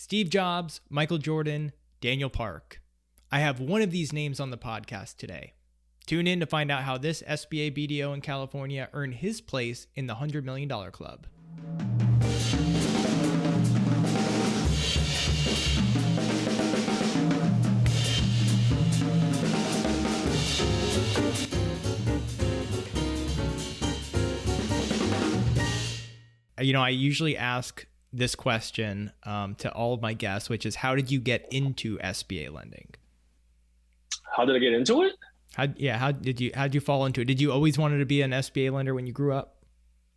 Steve Jobs, Michael Jordan, Daniel Park. I have one of these names on the podcast today. Tune in to find out how this SBA BDO in California earned his place in the $100 million club. I usually ask this question to all of my guests, which is, how did you get into SBA lending? How did I get into it? How did you fall into it? Did you always wanted to be an SBA lender when you grew up?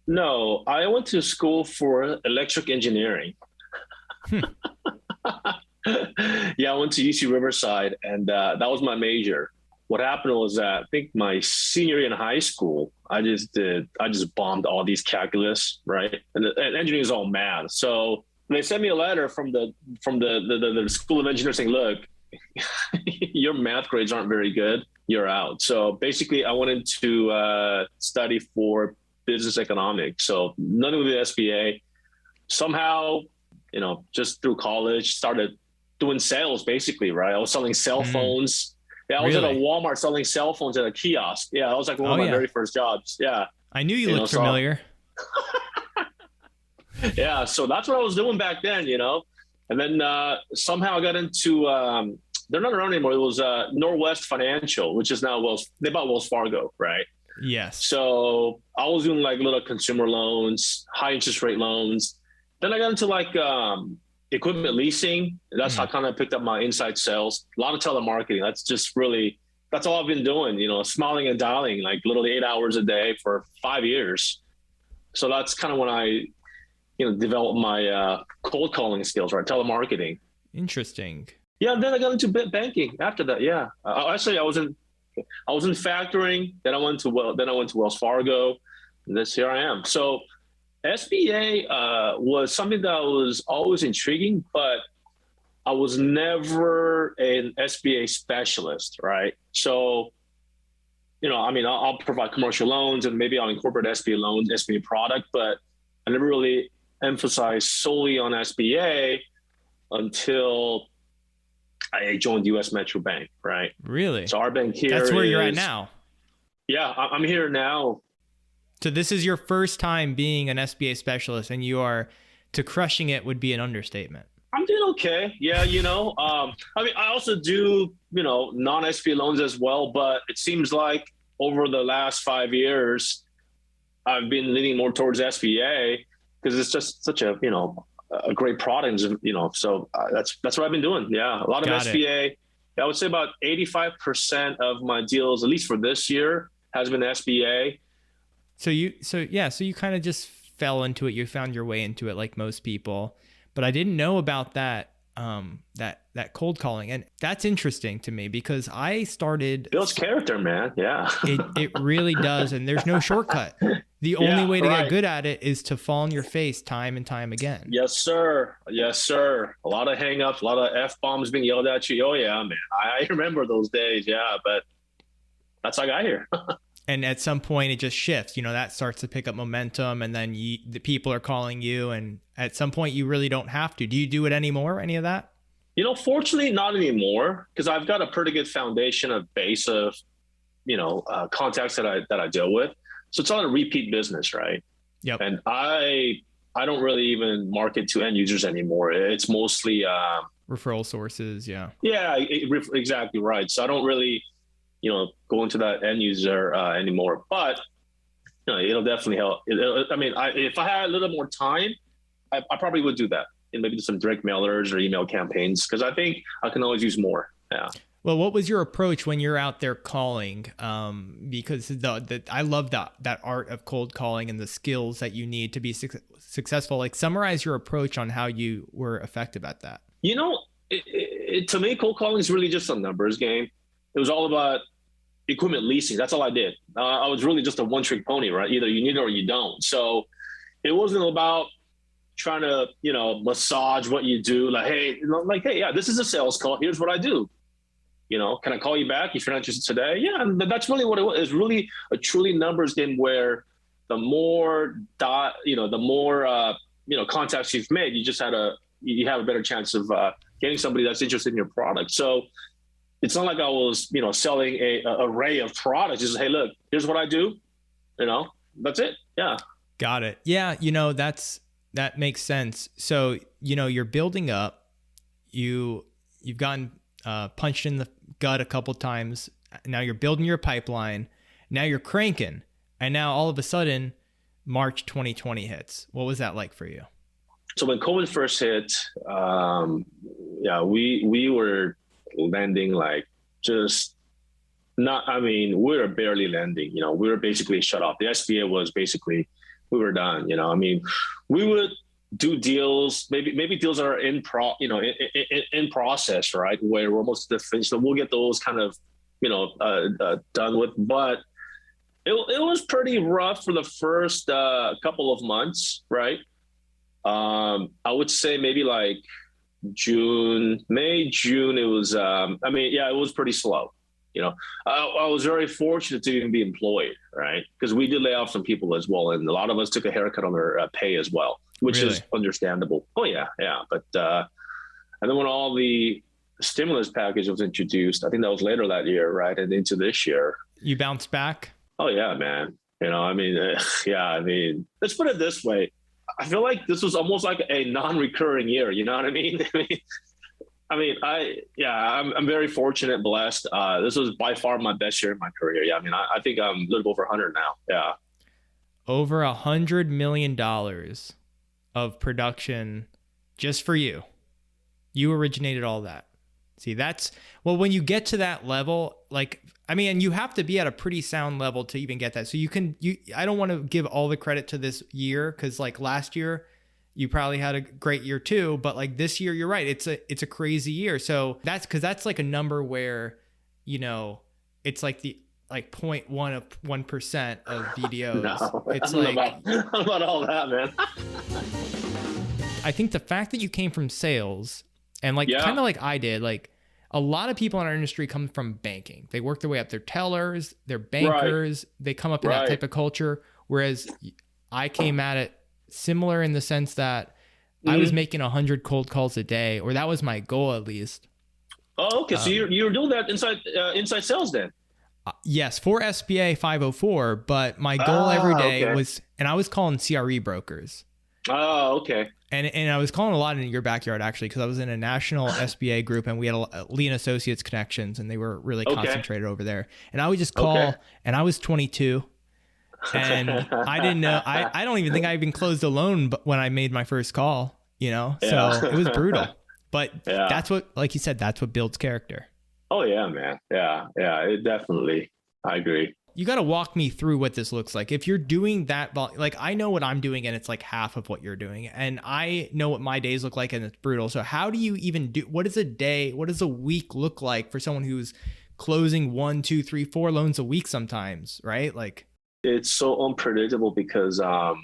No, I went to school for electric engineering. Yeah, I went to UC Riverside, and that was my major. What happened was that I think my senior year in high school, I just bombed all these calculus, right? And engineering is all math. So they sent me a letter from the School of Engineering saying, look, your math grades aren't very good. You're out. So basically I wanted to study for business economics. So nothing with the SBA. Somehow, just through college, started doing sales basically, right? I was selling cell phones. Yeah, I was at a Walmart selling cell phones at a kiosk. Yeah, that was like one of my very first jobs. Yeah. I knew you looked familiar. Yeah, so that's what I was doing back then, And then somehow I got into, they're not around anymore. It was Northwest Financial, which is now they bought Wells Fargo, right? Yes. So I was doing like little consumer loans, high interest rate loans. Then I got into like equipment leasing. That's how I kind of picked up my inside sales. A lot of telemarketing. That's all I've been doing, smiling and dialing like literally 8 hours a day for 5 years. So that's kind of when I, developed my cold calling skills, right? Telemarketing. Interesting. Yeah. And then I got into banking after that. Yeah. Actually, I was in factoring. Then I went to Wells Fargo, and here I am. So SBA was something that was always intriguing, but I was never an SBA specialist, right? So, I'll provide commercial loans and maybe I'll incorporate SBA loans, SBA product, but I never really emphasized solely on SBA until I joined US Metrobank, right? Really? So our bank here That's where you're at now. Yeah, I'm here now. So this is your first time being an SBA specialist, and to crushing it would be an understatement. I'm doing okay. Yeah, I also do, non-SBA loans as well, but it seems like over the last 5 years, I've been leaning more towards SBA because it's just such a great product, so that's what I've been doing. Yeah, a lot of SBA. I would say about 85% of my deals, at least for this year, has been SBA. So you kind of just fell into it. You found your way into it like most people, but I didn't know about that that cold calling, and that's interesting to me because I started builds character, man. Yeah, it really does, and there's no shortcut. The only way to get good at it is to fall on your face time and time again. Yes, sir. Yes, sir. A lot of hang-ups, a lot of F-bombs being yelled at you. Oh yeah, man. I remember those days. Yeah, but that's how I got here. And at some point it just shifts, that starts to pick up momentum, and then the people are calling you, and at some point you really don't have to. Do you do it anymore? Any of that? Fortunately not anymore, because I've got a pretty good foundation of base of, contacts that I deal with. So it's not a repeat business, right? Yep. And I don't really even market to end users anymore. It's mostly referral sources. Yeah. Yeah, exactly right. So I don't really, go into that end user anymore, but it'll definitely help. If I had a little more time, I probably would do that, and maybe do some direct mailers or email campaigns, because I think I can always use more. Yeah. Well, what was your approach when you're out there calling? Because I love that art of cold calling and the skills that you need to be successful. Like, summarize your approach on how you were effective at that. To me, cold calling is really just a numbers game. It was all about equipment leasing. That's all I did. I was really just a one-trick pony, right? Either you need it or you don't. So it wasn't about trying to, massage what you do. Like, hey, yeah, this is a sales call. Here's what I do. Can I call you back if you're not interested today? Yeah, and that's really what it was. It's really a truly numbers game where the more contacts you've made, you just had to you have a better chance of getting somebody that's interested in your product. So it's not like I was, selling a array of products. Just, hey, look, here's what I do. That's it. Yeah. Got it. Yeah. That makes sense. So, you're building up, you've gotten punched in the gut a couple times. Now you're building your pipeline. Now you're cranking. And now all of a sudden, March 2020 hits. What was that like for you? So when COVID first hit, we were lending like just not, we were barely lending, we were basically shut off. The SBA was basically, we were done, we would do deals, maybe deals that are in process, right? Where we're almost to the finish. So we'll get those kind of, done with, but it was pretty rough for the first couple of months, right? I would say maybe like May, June, it was, it was pretty slow. I was very fortunate to even be employed, right? Because we did lay off some people as well. And a lot of us took a haircut on their pay as well, which is understandable. Oh, yeah. But, and then when all the stimulus package was introduced, I think that was later that year, right? And into this year. You bounced back? Oh, yeah, man. Let's put it this way. I feel like this was almost like a non-recurring year. You know what I mean? I'm very fortunate, blessed. This was by far my best year in my career. Yeah, I think I'm a little over 100 now. Yeah. Over $100 million of production just for you. You originated all that. See, when you get to that level, and you have to be at a pretty sound level to even get that. So I don't want to give all the credit to this year, because last year you probably had a great year too, but this year, you're right. It's a crazy year. So that's like a number where, it's like the 0.1 of 1% of BDOs. No, it's I don't know about all that, man. I think the fact that you came from sales and kind of like I did, a lot of people in our industry come from banking. They work their way up. They're tellers, they're bankers. Right. They come up in that type of culture. Whereas I came at it similar in the sense that I was making 100 cold calls a day, or that was my goal at least. Oh, okay. So you were doing that inside sales then? Yes, for SBA 504. But my goal every day was, and I was calling CRE brokers. Oh, okay. And I was calling a lot in your backyard, actually, because I was in a national SBA group, and we had Lee and Associates connections, and they were really concentrated over there. And I would just call, and I was 22, and I didn't know. I don't even think I even closed a loan when I made my first call, So it was brutal. But that's what, like you said, that's what builds character. Oh, yeah, man. Yeah, it definitely. I agree. You got to walk me through what this looks like. If you're doing that, I know what I'm doing, and it's half of what you're doing, and I know what my days look like, and it's brutal. So how do you even what is a day? What does a week look like for someone who's closing 1, 2, 3, 4 loans a week sometimes, right? It's so unpredictable because I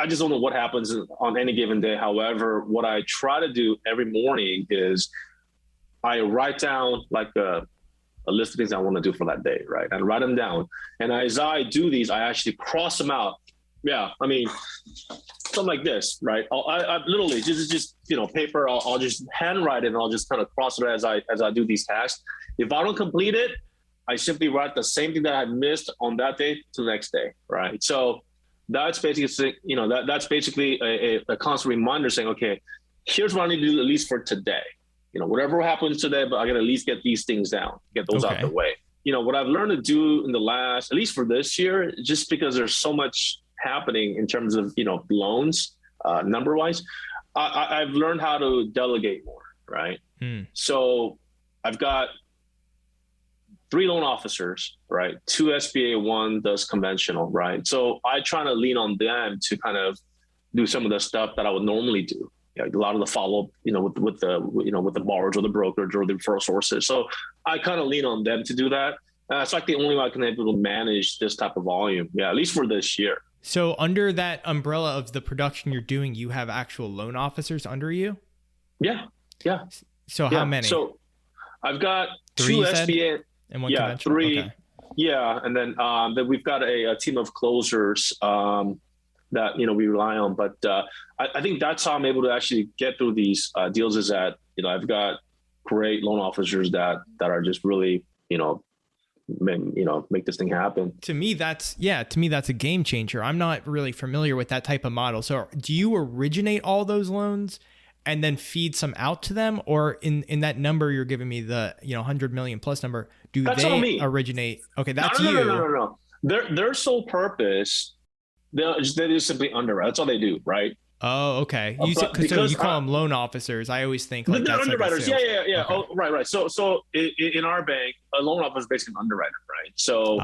just don't know what happens on any given day. However, what I try to do every morning is I write down a list of things I want to do for that day, right? And write them down. And as I do these, I actually cross them out. Yeah, something like this, right? I literally just paper. I'll just handwrite it, and I'll just kind of cross it as I do these tasks. If I don't complete it, I simply write the same thing that I missed on that day to the next day, right? So that's basically that's basically a constant reminder saying, okay, here's what I need to do at least for today. Whatever happens today, but I got to at least get these things down, get those out of the way. What I've learned to do in the last, at least for this year, just because there's so much happening in terms of, loans, number wise, I've learned how to delegate more, right? So I've got 3 loan officers, right? 2 SBA, 1 does conventional, right? So I try to lean on them to kind of do some of the stuff that I would normally do. A lot of the follow-up, with the borrowers or the brokerage or the referral sources. So I kind of lean on them to do that. It's the only way I can be able to manage this type of volume. Yeah, at least for this year. So under that umbrella of the production you're doing, you have actual loan officers under you? Yeah. So how many? So I've got 3 2 SBA. And 1 conventional? 3. Okay. Yeah, and then we've got a team of closers. that, we rely on. But I think that's how I'm able to actually get through these deals, is that, I've got great loan officers that are just really, make this thing happen. To me, that's a game changer. I'm not really familiar with that type of model. So do you originate all those loans and then feed some out to them? Or in that number you're giving me, the 100 million plus number, that's they originate? Okay, that's you. No. Their sole purpose, they just simply underwrite. That's all they do, right? Oh, okay. So you call them loan officers. I always think like that's underwriters. Like yeah. Okay. Oh, right. So in our bank, a loan officer is basically an underwriter, right? So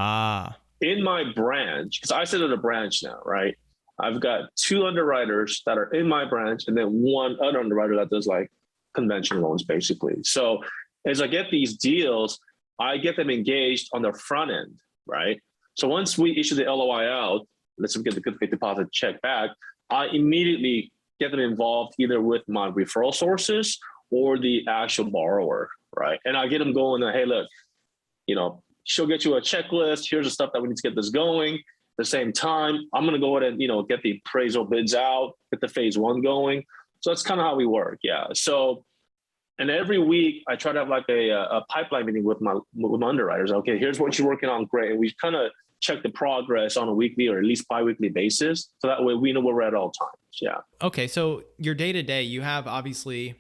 in my branch, because I sit at a branch now, right? I've got 2 underwriters that are in my branch, and then 1 other underwriter that does like conventional loans, basically. So as I get these deals, I get them engaged on the front end, right? So once we issue the LOI out, let's get the good faith deposit check back, I immediately get them involved either with my referral sources or the actual borrower, right? And I get them going, hey, look, she'll get you a checklist. Here's the stuff that we need to get this going. At the same time, I'm going to go ahead and, get the appraisal bids out, get the phase 1 going. So that's kind of how we work. Yeah. So, and every week I try to have like a pipeline meeting with my underwriters. Okay, here's what you're working on. Great. And we kind of check the progress on a weekly or at least bi-weekly basis. So that way we know where we're at all times. Yeah. Okay. So your day to day, you have obviously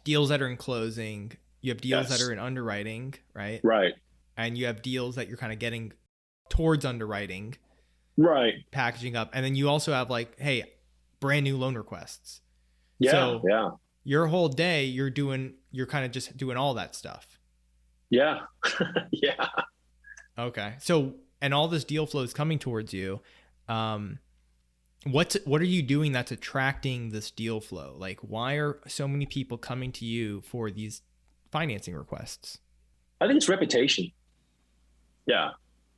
deals that are in closing. You have deals that are in underwriting, right? Right. And you have deals that you're kind of getting towards underwriting. Right. Packaging up. And then you also have like, hey, brand new loan requests. Yeah. So yeah. Your whole day, you're kind of just doing all that stuff. Yeah. Yeah. Okay. So, and all this deal flow is coming towards you. What are you doing that's attracting this deal flow? Like, why are so many people coming to you for these financing requests? I think it's reputation. Yeah.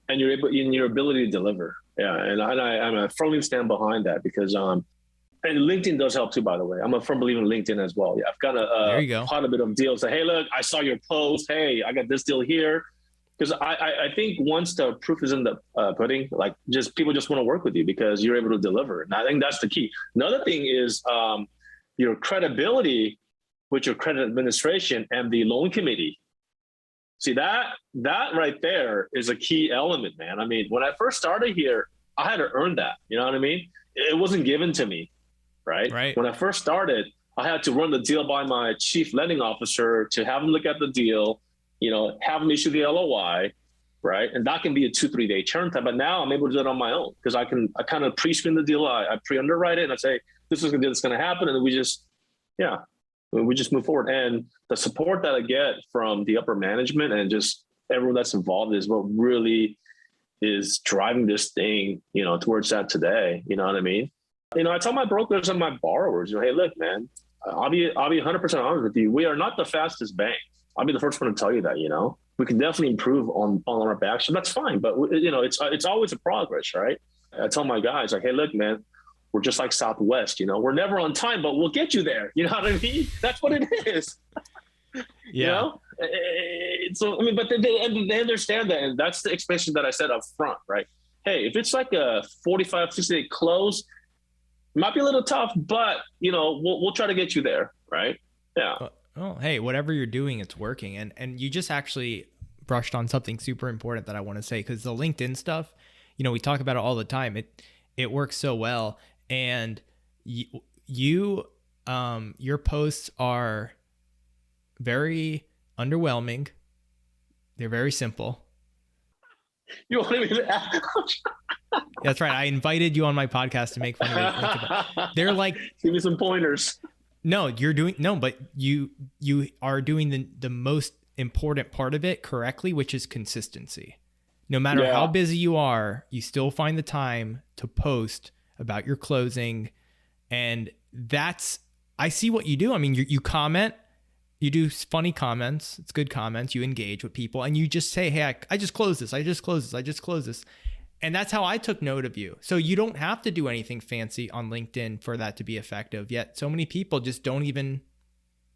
And your ability to deliver. Yeah. And I firmly stand behind that, because, and LinkedIn does help too, by the way. I'm a firm believer in LinkedIn as well. Yeah. I've got quite a bit of deals. Like, hey, look, I saw your post. Hey, I got this deal here. Because I think once the proof is in the pudding, like people just want to work with you because you're able to deliver. And I think that's the key. Another thing is your credibility with your credit administration and the loan committee. See, that right there is a key element, man. I mean, when I first started here, I had to earn that. You know what I mean? It wasn't given to me, right? Right. When I first started, I had to run the deal by my chief lending officer to have him look at the deal, have them issue the LOI, right? And that can be a 2-3 day turn time. But now I'm able to do it on my own, because I kind of pre-screen the deal. I pre-underwrite it and I say, this is going to happen. And then we just move forward. And the support that I get from the upper management and just everyone that's involved is what really is driving this thing, towards that today. You know what I mean? I tell my brokers and my borrowers, hey, look, man, I'll be 100% honest with you. We are not the fastest bank. I'll be the first one to tell you that, we can definitely improve on our back. So that's fine. But, it's always a progress, right? I tell my guys, like, hey, look, man, we're just like Southwest, we're never on time, but we'll get you there. You know what I mean? That's what it is. Yeah. So, but they understand that. And that's the expression that I said up front, right? Hey, if it's like a 45, 60 day close, it might be a little tough, but, we'll try to get you there, right? Yeah. Oh, hey, whatever you're doing, it's working. And you just actually brushed on something super important that I want to say, because the LinkedIn stuff, we talk about it all the time. It works so well. And your posts are very underwhelming. They're very simple. You want me to That's right. I invited you on my podcast to make fun of it. They're like, give me some pointers. No, but you are doing the most important part of it correctly, which is consistency. No matter how busy you are, you still find the time to post about your closing. And I see what you do. I mean, you comment, you do funny comments. It's good comments. You engage with people and you just say, hey, I just closed this. I just closed this. I just closed this. And that's how I took note of you. So you don't have to do anything fancy on LinkedIn for that to be effective. Yet so many people just don't even.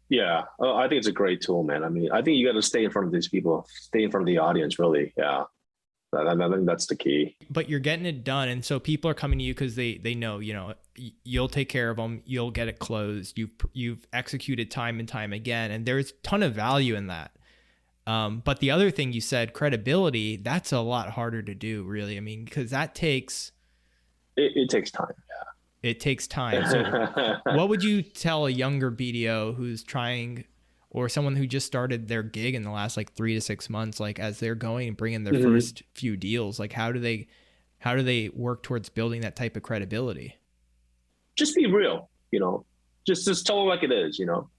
Yeah, I think it's a great tool, man. I mean, I think you got to stay in front of these people, stay in front of the audience, really. Yeah. I think that's the key. But you're getting it done, and so people are coming to you because they know, you know, you'll take care of them, you'll get it closed, you've executed time and time again, and there's a ton of value in that. But the other thing you said, credibility, that's a lot harder to do, really. I mean, because that takes it takes time. It takes time. So what would you tell a younger BDO who's trying, or someone who just started their gig in the last like 3 to 6 months, like as they're going and bringing their first few deals, like how do they work towards building that type of credibility? Just be real, you know, just tell them like it is, you know,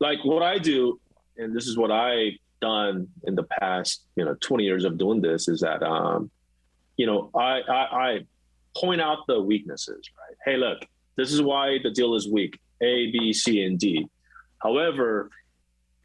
like what I do. And this is what I've done in the past, you know, 20 years of doing this, is that, you know, I point out the weaknesses, right? Hey, look, this is why the deal is weak, A, B, C, and D. However,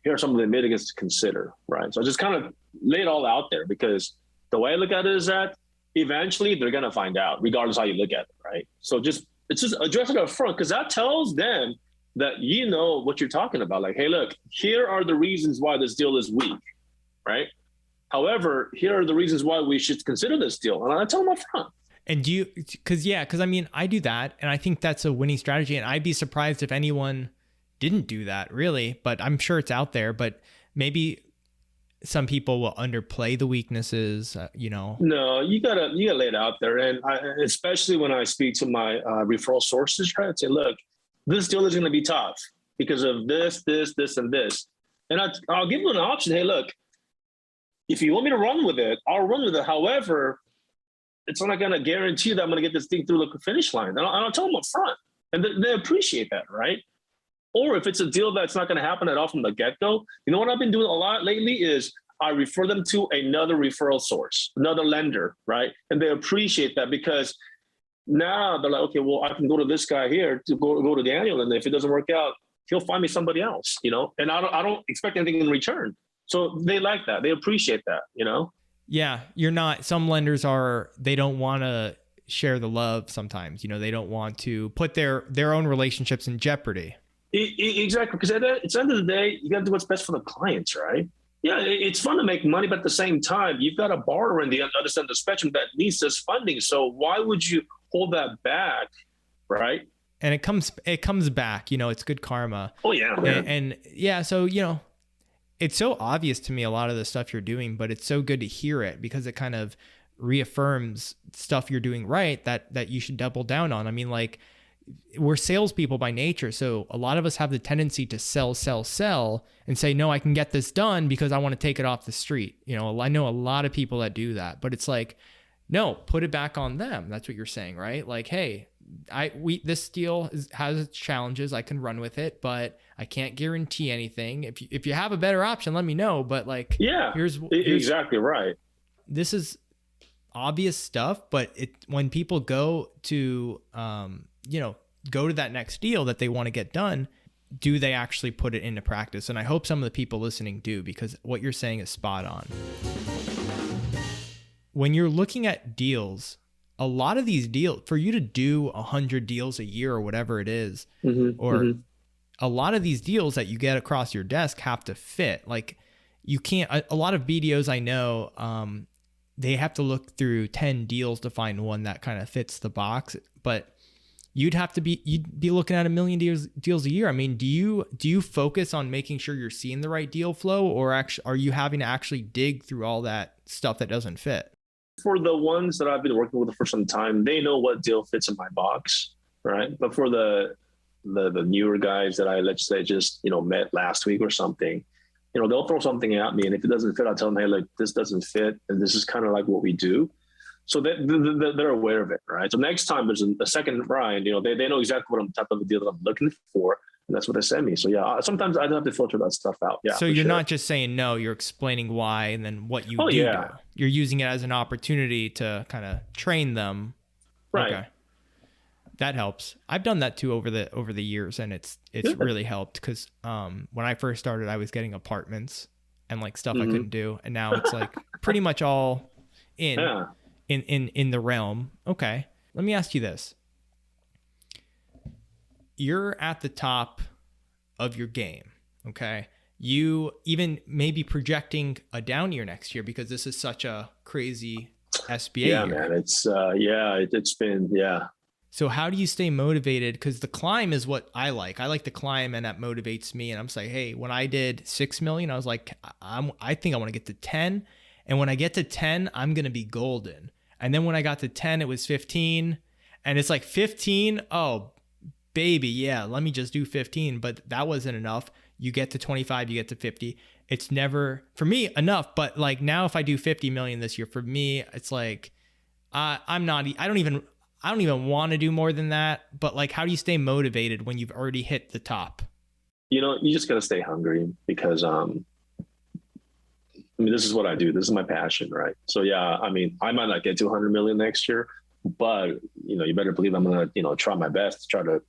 here are some of the mitigants to consider, right? So I just kind of lay it all out there, because the way I look at it is that eventually they're going to find out, regardless how you look at it, right? So it's just address it up front, because that tells them that you know what you're talking about. Like, hey, look, here are the reasons why this deal is weak, right? However, here are the reasons why we should consider this deal. And I tell them up front. And do you, because I mean, I do that, and I think that's a winning strategy, and I'd be surprised if anyone didn't do that, really, but I'm sure it's out there. But maybe some people will underplay the weaknesses, you know. No, you gotta lay it out there, and especially when I speak to my referral sources, right? I'd say, look, this deal is going to be tough because of this, and this, and I'll give them an option. Hey, look, if you want me to run with it, I'll run with it. However, it's not going to guarantee that I'm going to get this thing through the finish line. And I'll tell them up front, and they appreciate that, right? Or if it's a deal that's not going to happen at all from the get-go, you know what I've been doing a lot lately is I refer them to another referral source, another lender, right? And they appreciate that, because now they're like, okay, well, I can go to this guy here to go to Daniel, and if it doesn't work out, he'll find me somebody else, you know? And I don't expect anything in return. So they like that. They appreciate that, you know? Yeah, you're not, some lenders they don't want to share the love sometimes, you know, they don't want to put their own relationships in jeopardy. Exactly, because at the end of the day, you got to do what's best for the clients, right? Yeah, it's fun to make money, but at the same time, you've got a borrower in the other side of the spectrum that needs this funding. So why would you hold that back, right? And it comes back, you know, it's good karma. Oh yeah, man. And yeah, so, you know, it's so obvious to me, a lot of the stuff you're doing, but it's so good to hear it, because it kind of reaffirms stuff you're doing right that you should double down on. I mean, like, we're salespeople by nature, so a lot of us have the tendency to sell and say, no, I can get this done because I want to take it off the street. You know, I know a lot of people that do that, but it's like, no, put it back on them. That's what you're saying, right? Like, hey, this deal has its challenges. I can run with it, but I can't guarantee anything. If you have a better option, let me know. But like, yeah, here's exactly right. This is obvious stuff, but when people go to you know, go to that next deal that they want to get done, do they actually put it into practice? And I hope some of the people listening do, because what you're saying is spot on. When you're looking at deals, a lot of these deals, for you to do 100 deals a year or whatever it is, a lot of these deals that you get across your desk have to fit. Like, you can't, a lot of BDOs I know, they have to look through 10 deals to find one that kind of fits the box, but you'd be looking at 1 million deals a year. I mean, do you focus on making sure you're seeing the right deal flow, or actually are you having to actually dig through all that stuff that doesn't fit? For the ones that I've been working with for some time, they know what deal fits in my box, right? But for the newer guys that I, let's say, just, you know, met last week or something, you know, they'll throw something at me, and if it doesn't fit, I'll tell them, hey, look, this doesn't fit, and this is kind of like what we do. So they're aware of it, right? So next time there's a second Brian, you know, they know exactly what type of a deal that I'm looking for, and that's what they send me. So yeah, sometimes I have to filter that stuff out. Yeah. So you're not just saying no, you're explaining why, and then what you do. You're using it as an opportunity to kind of train them. Right. Okay. That helps. I've done that too over the years, and it's really helped, because when I first started, I was getting apartments and like stuff I couldn't do, and now it's like pretty much all in. Yeah. In the realm. Okay. Let me ask you this. You're at the top of your game. Okay. You even maybe projecting a down year next year, because this is such a crazy SBA Yeah, year. man. It's been, yeah. So how do you stay motivated? Because the climb is what I like. I like the climb, and that motivates me. And I'm just like, hey, when I did 6 million, I was like, I think I want to get to 10. And when I get to 10, I'm gonna be golden. And then when I got to 10, it was 15. And it's like 15. Oh, baby, yeah, let me just do 15. But that wasn't enough. You get to 25, you get to 50. It's never for me enough. But like now, if I do 50 million this year, for me, it's like I'm not. I don't even want to do more than that. But like, how do you stay motivated when you've already hit the top? You just got to stay hungry because, I mean, this is what I do. This is my passion, right? So yeah, I mean, I might not get to 100 million next year, but you better believe I'm gonna, try my best to try to,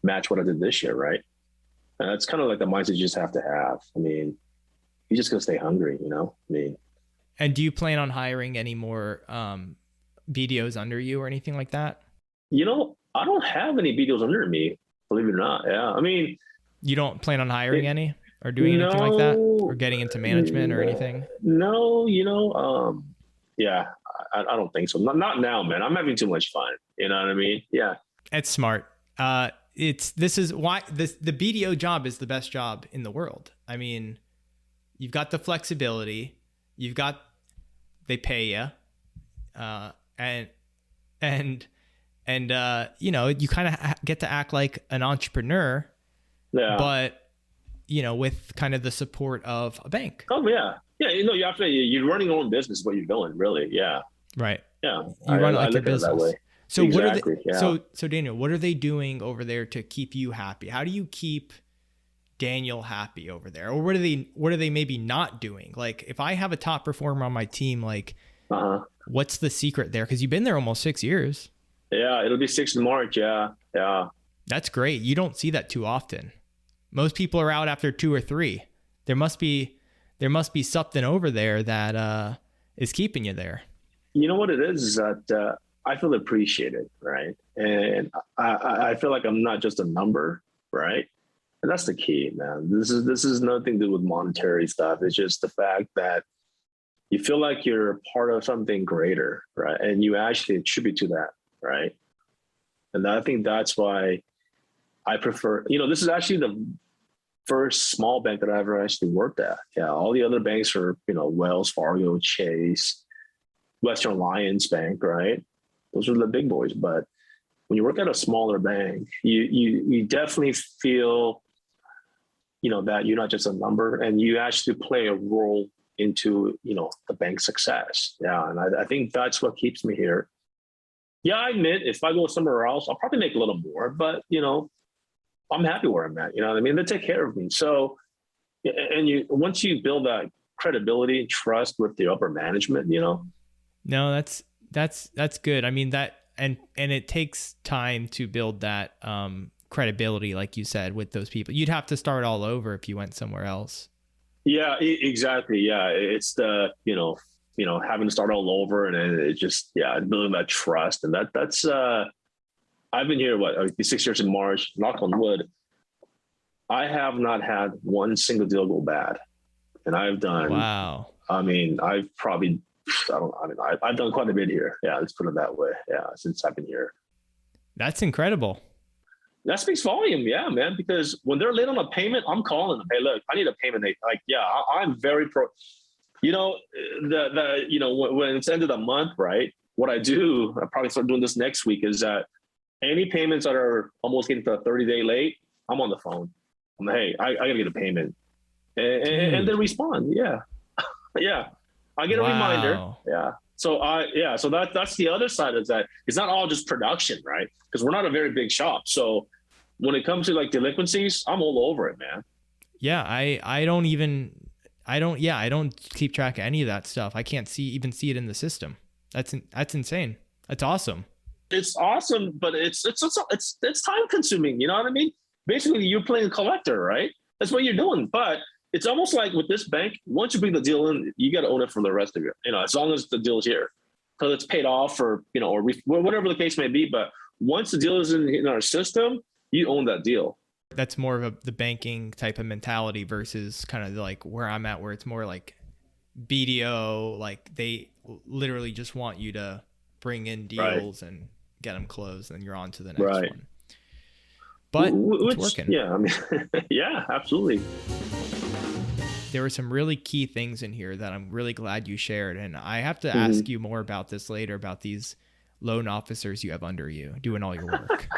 match what I did this year, right? And that's kind of like the mindset you just have to have. I mean, you just gotta stay hungry, I mean, And do you plan on hiring any more BDOs under you or anything like that? I don't have any videos under me, believe it or not. Yeah, I mean, You don't plan on hiring any or doing anything like that or no, getting into management or anything? no, yeah, I don't think so. Not now, man. I'm having too much fun. You know what I mean? Yeah. It's smart. This is why the BDO job is the best job in the world. I mean, you've got the flexibility, they pay you, and you kind of get to act like an entrepreneur, Yeah. but with kind of the support of a bank. Oh yeah. Yeah. You're running your own business, what you're doing, really. Yeah. Right. Yeah. You run it like I your look at it that business. way. So Exactly. what are they, Yeah. so Daniel, what are they doing over there to keep you happy? How do you keep Daniel happy over there? Or what are they maybe not doing? Like if I have a top performer on my team, like what's the secret there? Cause you've been there almost 6 years. Yeah. It'll be 6th of March. Yeah. Yeah. That's great. You don't see that too often. Most people are out after 2 or 3. There must be something over there that is keeping you there. You know what it is that I feel appreciated, right? And I feel like I'm not just a number, right? And that's the key, man. This is nothing to do with monetary stuff. It's just the fact that you feel like you're part of something greater, right? And you actually attribute to that, right? And I think that's why I prefer, this is actually the first small bank that I ever actually worked at. Yeah, all the other banks are, Wells Fargo, Chase, Western Alliance Bank, right? Those are the big boys. But when you work at a smaller bank, you definitely feel, that you're not just a number, and you actually play a role into, the bank's success. Yeah, and I think that's what keeps me here. Yeah, I admit if I go somewhere else, I'll probably make a little more, but I'm happy where I'm at. You know what I mean? They take care of me. So, and once you build that credibility and trust with the upper management, No, that's good. I mean that, and it takes time to build that credibility, like you said, with those people. You'd have to start all over if you went somewhere else. Yeah, exactly. Yeah, it's the having to start all over, and then it just building that trust, and that's I've been here, 6 years in March, knock on wood. I have not had one single deal go bad. And I've done, wow. I mean, I've done quite a bit here. Yeah, let's put it that way. Yeah, since I've been here. That's incredible. That speaks volume. Yeah, man, because when they're late on a payment, I'm calling them. Hey, look, I need a payment. I'm very pro. When it's end of the month, right? What I do, I probably start doing this next week, is that any payments that are almost getting to a 30-day late, I'm on the phone. I'm like, hey, I gotta get a payment, and they respond. Yeah, yeah. I get a reminder. Yeah. So that's the other side of that. It's not all just production, right? Because we're not a very big shop. So when it comes to like delinquencies, I'm all over it, man. Yeah, I don't keep track of any of that stuff. I can't see it in the system. That's insane. That's awesome. It's awesome, but it's time consuming. You know what I mean? Basically, you're playing a collector, right? That's what you're doing. But it's almost like with this bank, once you bring the deal in, you got to own it for the rest of it. As long as the deal is here, because it's paid off, or or whatever the case may be. But once the deal is in our system, you own that deal. That's more of the banking type of mentality versus kind of like where I'm at, where it's more like BDO, like literally just want you to bring in Right. deals and get them closed, and you're on to the next Right. one. But Which, it's working. yeah, I mean, yeah, absolutely. There were some really key things in here that I'm really glad you shared. And I have to ask you more about this later, about these loan officers you have under you doing all your work.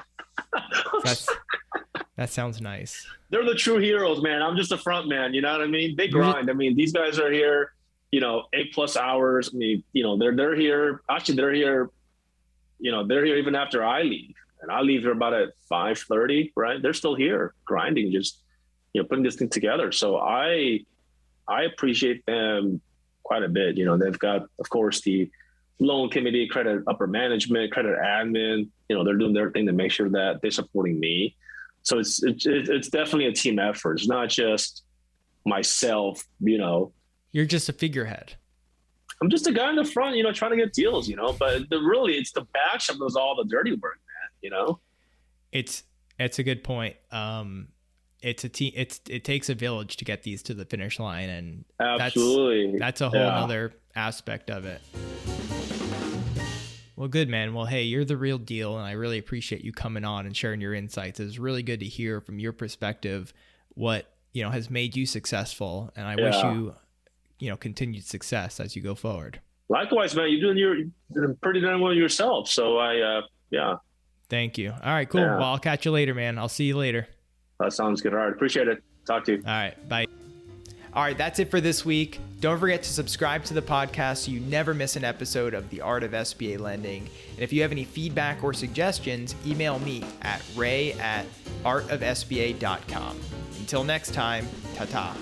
That sounds nice. They're the true heroes, man. I'm just a front man. You know what I mean? They grind. I mean, these guys are here, 8+ hours. I mean, they're here. Actually, they're here, they're here even after I leave. And I leave here about at 5:30, right? They're still here grinding, just, putting this thing together. So I appreciate them quite a bit. They've got, of course, the loan committee, credit upper management, credit admin. They're doing their thing to make sure that they're supporting me. So it's definitely a team effort. It's not just myself. You're just a figurehead. I'm just a guy in the front, trying to get deals. But really, it's the back shop that does all the dirty work, man. It's a good point. It's a team. It takes a village to get these to the finish line, and absolutely, that's a whole other aspect of it. Well, good, man. Well, hey, you're the real deal, and I really appreciate you coming on and sharing your insights. It's really good to hear from your perspective what has made you successful, and I wish you continued success as you go forward. Likewise, man. You're doing pretty darn well yourself. So Thank you. All right, cool. Yeah. Well, I'll catch you later, man. I'll see you later. That sounds good. All right. Appreciate it. Talk to you. All right. Bye. All right. That's it for this week. Don't forget to subscribe to the podcast so you never miss an episode of The Art of SBA Lending. And if you have any feedback or suggestions, email me at ray@artofsba.com. Until next time, ta-ta.